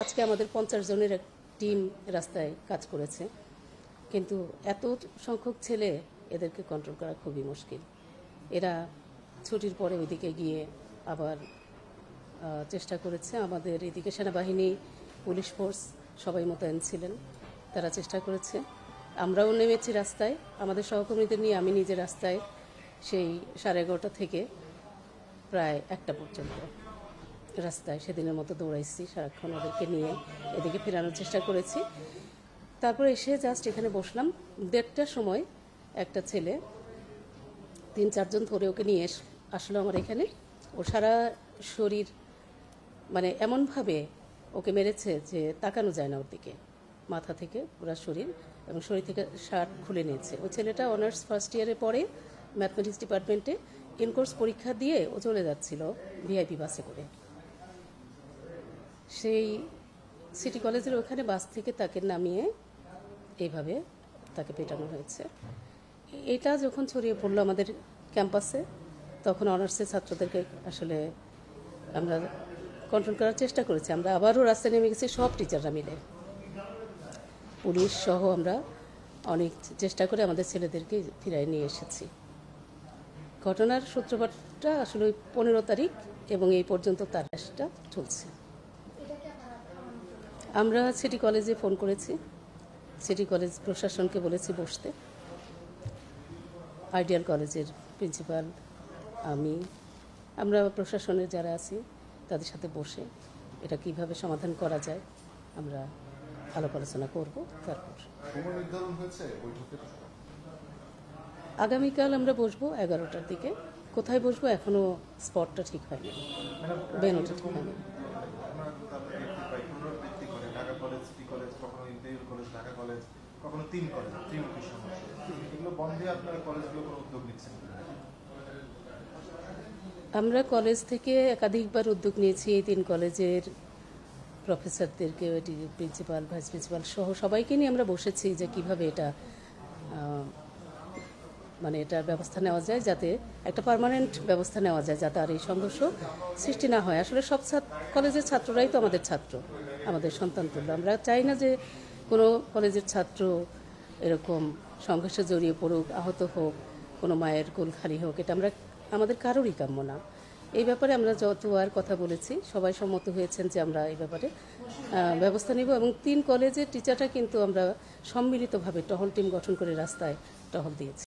আজকে আমাদের 50 জনের এক টিম রাস্তায় কাজ করেছে, কিন্তু এত সংখ্যক ছেলে এদেরকে কন্ট্রোল করা খুবই মুশকিল। এরা ছুটির পরে ওইদিকে গিয়ে আবার চেষ্টা করেছে। আমাদের এদিকে সেনাবাহিনী, পুলিশ ফোর্স সবাই মোতায়েন ছিলেন, তারা চেষ্টা করেছে। আমরাও নেমেছি রাস্তায়, আমাদের সহকর্মীদের নিয়ে আমি নিজে রাস্তায় সেই 11:30 থেকে প্রায় 1টা পর্যন্ত রাস্তায় সেদিনের মতো দৌড়াইছি, সারাক্ষণ ওদেরকে নিয়ে এদিকে ফেরানোর চেষ্টা করেছি। তারপরে এসে জাস্ট এখানে বসলাম। 1:30টার সময় একটা ছেলে 3-4 জন ধরে ওকে নিয়ে আসলো আমার এখানে। ও সারা শরীর মানে এমনভাবে ওকে মেরেছে যে তাকানো যায় না ওর দিকে, মাথা থেকে পুরো শরীর, এবং শরীর থেকে শার্ট খুলে নিয়েছে। ওই ছেলেটা অনার্স ফার্স্ট ইয়ারে পড়ে, ম্যাথমেটিক্স ডিপার্টমেন্টে। ইনকোর্স পরীক্ষা দিয়ে ও চলে যাচ্ছিল ভিআইপি বাসে করে। সেই সিটি কলেজের ওখানে বাস থেকে তাকে নামিয়ে এইভাবে তাকে পেটানো হয়েছে। এটা যখন ছড়িয়ে পড়লো আমাদের ক্যাম্পাসে, তখন অনার্সের ছাত্রদেরকে আসলে আমরা কন্ট্রোল করার চেষ্টা করেছি। আমরা আবারও রাস্তায় নেমে গেছি, সব টিচাররা মিলে, পুলিশ সহ আমরা অনেক চেষ্টা করে আমাদের ছেলেদেরকে ফিরিয়ে নিয়ে এসেছি। ঘটনার সূত্রপাতটা আসলে 15 তারিখ এবং এই পর্যন্ত তার চেষ্টা চলছে। আমরা সিটি কলেজে ফোন করেছি, সিটি কলেজ প্রশাসনকে বলেছি বসতে। আইডিয়াল কলেজের প্রিন্সিপাল, আমরা প্রশাসনের যারা আছি তাদের সাথে বসে এটা কিভাবে সমাধান করা যায় আমরা আলাপ আলোচনা করব। তারপর আগামীকাল আমরা বসবো 11টার দিকে। কোথায় বসবো এখনো স্পটটা ঠিক হয়নি, বেনোটা ঠিক হয়নি। আমরা কলেজ থেকে একাধিকবার উদ্যোগ নিয়েছি এই 3 কলেজের প্রফেসরদেরকে, প্রিন্সিপাল, ভাইস প্রিন্সিপাল সহ সবাইকে নিয়ে আমরা বসেছি যে কিভাবে এটা মানে এটার ব্যবস্থা নেওয়া যায়, যাতে একটা পার্মানেন্ট ব্যবস্থা নেওয়া যায়, যাতে আর এই সংঘর্ষ সৃষ্টি না হয়। আসলে সব কলেজের ছাত্ররাই তো আমাদের ছাত্র, আমাদের সন্তান তুল্য। আমরা চাই না যে কোনো কলেজের ছাত্র এরকম সংঘর্ষে জড়িয়ে পড়ুক, আহত হোক, কোনো মায়ের কোল খালি হোক। এটা আমাদের কারোরই কাম্য না। এই ব্যাপারে আমরা যতবার কথা বলেছি সবাই সম্মত হয়েছেন যে আমরা এই ব্যাপারে ব্যবস্থা নেব। এবং 3 কলেজের টিচাররা কিন্তু আমরা সম্মিলিতভাবে টহল টিম গঠন করে রাস্তায় টহল দিয়েছি।